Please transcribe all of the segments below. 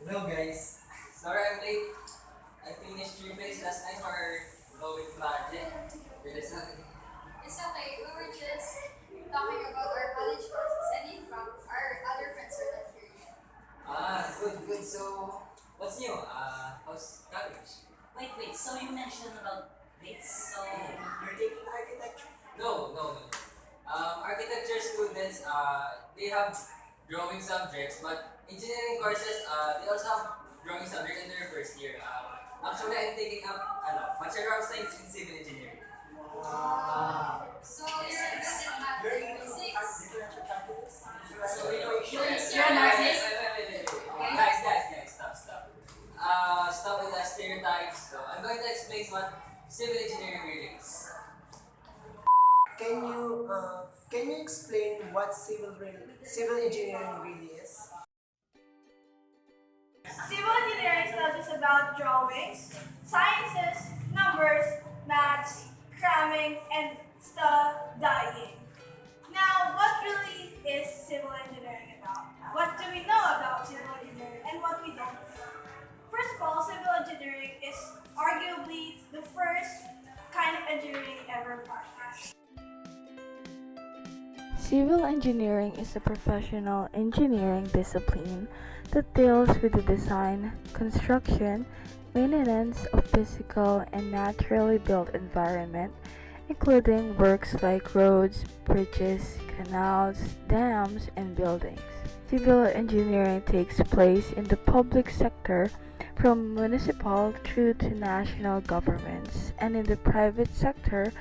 Hello guys. Sorry I'm late. I finished 3 days last night for going project. Really sorry. It's okay. We were just talking about our college courses, and in fact, our other friends are not here yet. Good. So, what's new? How's college? Wait, so you mentioned about dates, so You're taking architecture? No. Architecture students, they have drawing subjects, but engineering courses, they also have drawing subject in their first year. Actually, I'm taking up Bachelor of Science in Civil Engineering. So you're good at math and physics. So, You're wait, an artist. wait. Okay. Guys, stop. Stop with the stereotypes. So, I'm going to explain what civil engineering really is. Can you explain what civil engineering really is? Civil engineering is not just about drawings, sciences, numbers, maths, cramming, and studying. Now, what really is civil engineering about? What do we know about civil engineering and what we don't know? First of all, civil engineering is arguably the first kind of engineering ever practiced. Civil engineering is a professional engineering discipline that deals with the design, construction, maintenance of physical and naturally built environment, including works like roads, bridges, canals, dams, and buildings. Civil engineering takes place in the public sector from municipal through to national governments, and in the private sector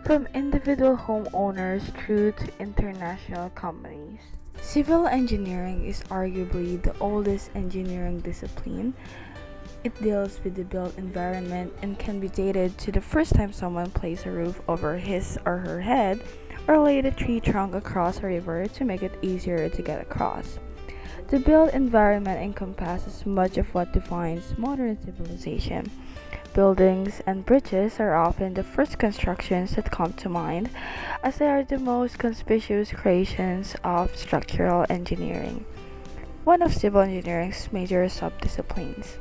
from individual homeowners through to international companies. Civil engineering is arguably the oldest engineering discipline. It deals with the built environment and can be dated to the first time someone placed a roof over his or her head or laid a tree trunk across a river to make it easier to get across. The built environment encompasses much of what defines modern civilization. Buildings and bridges are often the first constructions that come to mind, as they are the most conspicuous creations of structural engineering, one of civil engineering's major subdisciplines.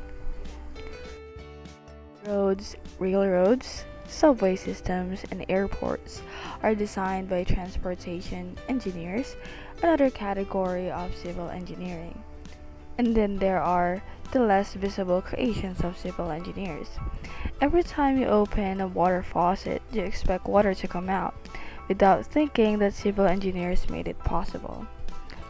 Roads, railroads, subway systems, and airports are designed by transportation engineers, another category of civil engineering. And then there are the less visible creations of civil engineers. Every time you open a water faucet, you expect water to come out, without thinking that civil engineers made it possible.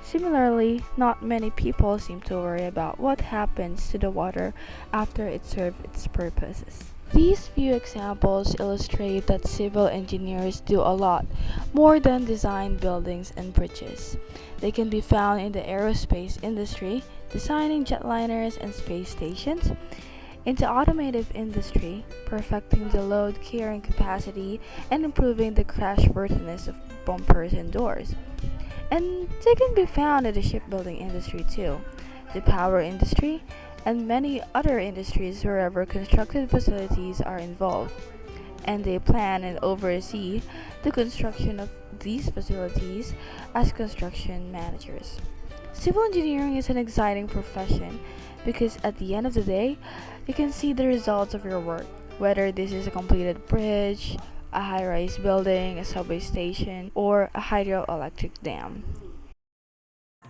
Similarly, not many people seem to worry about what happens to the water after it served its purposes. These few examples illustrate that civil engineers do a lot more than design buildings and bridges. They can be found in the aerospace industry, designing jetliners and space stations, in the automotive industry, perfecting the load carrying capacity and improving the crashworthiness of bumpers and doors. And they can be found in the shipbuilding industry too, the power industry, and many other industries wherever constructed facilities are involved. And they plan and oversee the construction of these facilities as construction managers. Civil engineering is an exciting profession because at the end of the day, you can see the results of your work, whether this is a completed bridge, a high rise building, a subway station, or a hydroelectric dam.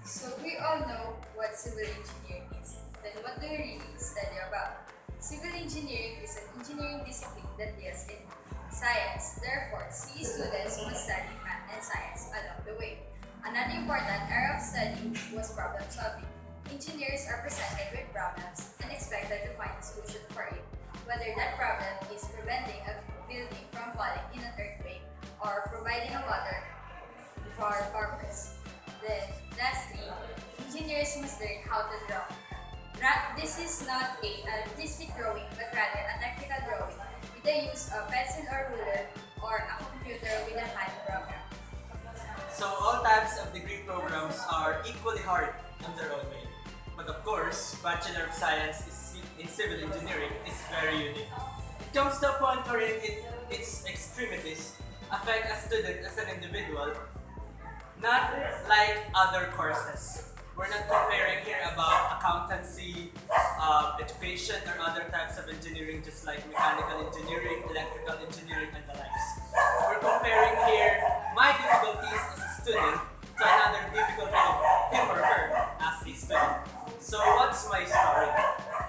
So we all know what civil engineering is. Then what do we really study about? Civil engineering is an engineering discipline that deals in science. Therefore, CE students must study math and science along the way. Another important area of study was problem solving. Engineers are presented with problems and expected to find a solution for it, whether that problem is preventing a building from falling in an earthquake or providing a water for farmers. Then, lastly, engineers must learn how to draw. This is not a artistic drawing, but rather a technical drawing with the use of pencil or ruler or a computer with a hand program. So all types of degree programs are equally hard in their own way. But of course, Bachelor of Science in Civil Engineering is very unique. It comes to a point wherein its extremities affect a student as an individual, not like other courses. we're not comparing here about accountancy, education, or other types of engineering, just like mechanical engineering, electrical engineering, and the likes. We're comparing here my difficulties as a student to another difficulty of him or her as a student. So what's my story?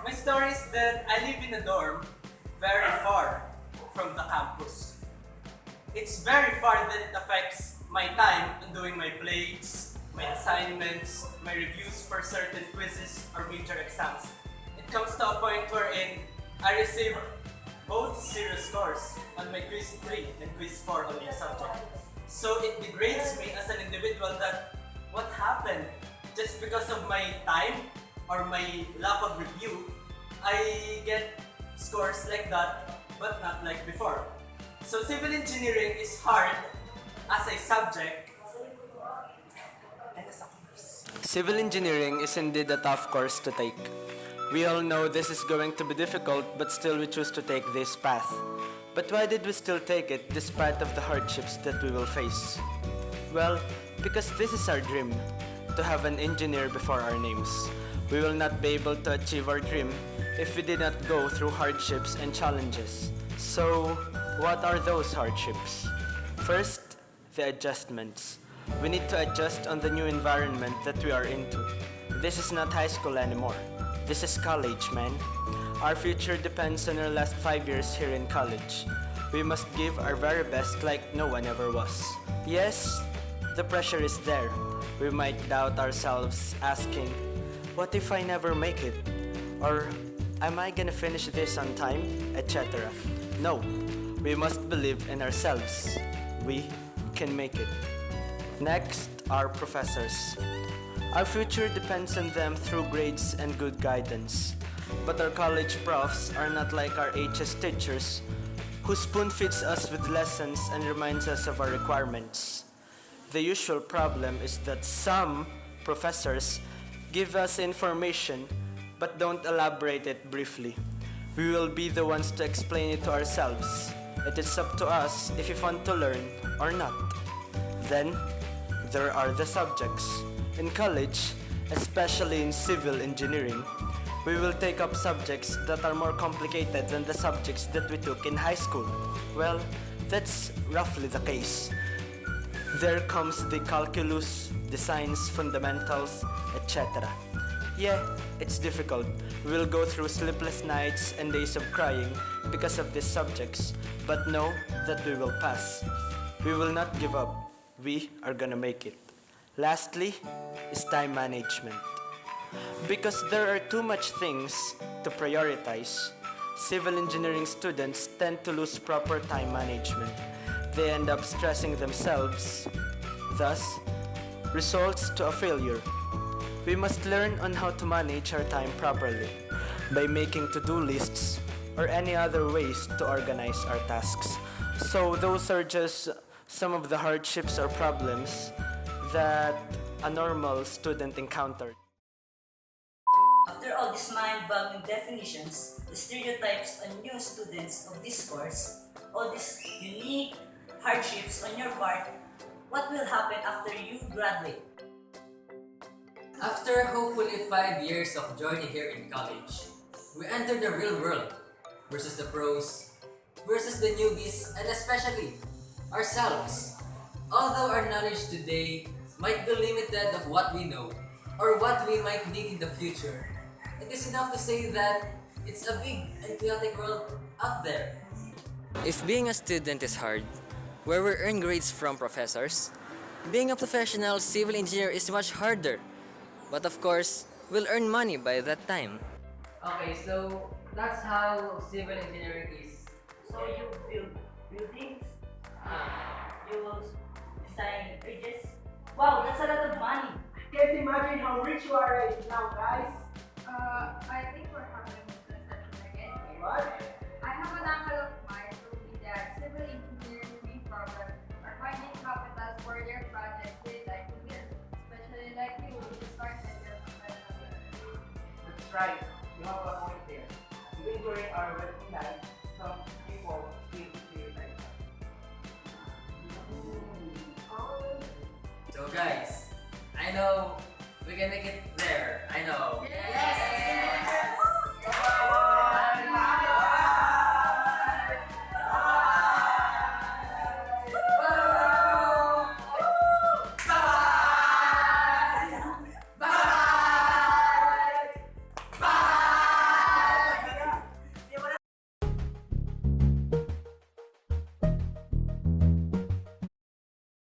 My story is that I live in a dorm very far from the campus. It's very far that it affects my time on doing my plates, my assignments, my reviews for certain quizzes or major exams. It comes to a point wherein I receive both zero scores on my quiz 3 and quiz 4 on my subject. So it degrades me as an individual that what happened just because of my time or my lack of review, I get scores like that but not like before. So civil engineering is hard as a subject and as a course. Civil engineering is indeed a tough course to take. We all know this is going to be difficult, but still we choose to take this path. But why did we still take it despite of the hardships that we will face? Well, because this is our dream, to have an engineer before our names. We will not be able to achieve our dream if we did not go through hardships and challenges. So, what are those hardships? First, the adjustments. We need to adjust on the new environment that we are into. This is not high school anymore. This is college, man. Our future depends on our last 5 years here in college. We must give our very best like no one ever was. Yes, the pressure is there. We might doubt ourselves, asking, what if I never make it? Or, am I gonna finish this on time? Etc. No, we must believe in ourselves. We can make it. Next, our professors. Our future depends on them through grades and good guidance. But our college profs are not like our HS teachers who spoon feeds us with lessons and reminds us of our requirements. The usual problem is that some professors give us information but don't elaborate it briefly. We will be the ones to explain it to ourselves. It is up to us if we want to learn or not. Then, there are the subjects. In college, especially in civil engineering, we will take up subjects that are more complicated than the subjects that we took in high school. Well, that's roughly the case. There comes the calculus, the science fundamentals, etc. Yeah, it's difficult. We will go through sleepless nights and days of crying because of these subjects, but know that we will pass. We will not give up. We are gonna make it. Lastly, is time management. Because there are too much things to prioritize, civil engineering students tend to lose proper time management. They end up stressing themselves, thus results to a failure. We must learn on how to manage our time properly by making to-do lists or any other ways to organize our tasks. So those are just some of the hardships or problems that a normal student encountered. After all these mind-boggling definitions, the stereotypes on new students of this course, all these unique hardships on your part, what will happen after you graduate? After hopefully 5 years of journey here in college, we enter the real world versus the pros, versus the newbies, and especially ourselves. Although our knowledge today might be limited of what we know or what we might need in the future, it is enough to say that it's a big and chaotic world out there. If being a student is hard, where we earn grades from professors, being a professional civil engineer is much harder. But of course, we'll earn money by that time. Okay, so that's how civil engineering is. So you build buildings, you will design bridges. Wow, that's a lot of money. Can't imagine how rich you are right now, guys. I think we're having a discussion again here. What? I have an uncle of mine who told me that civil engineering main problem are finding capital for their projects they like to build, especially like you who started your professional career. That's right, you have a point there. Even during our working life, some people still stereotype us. So guys, I know we can can make it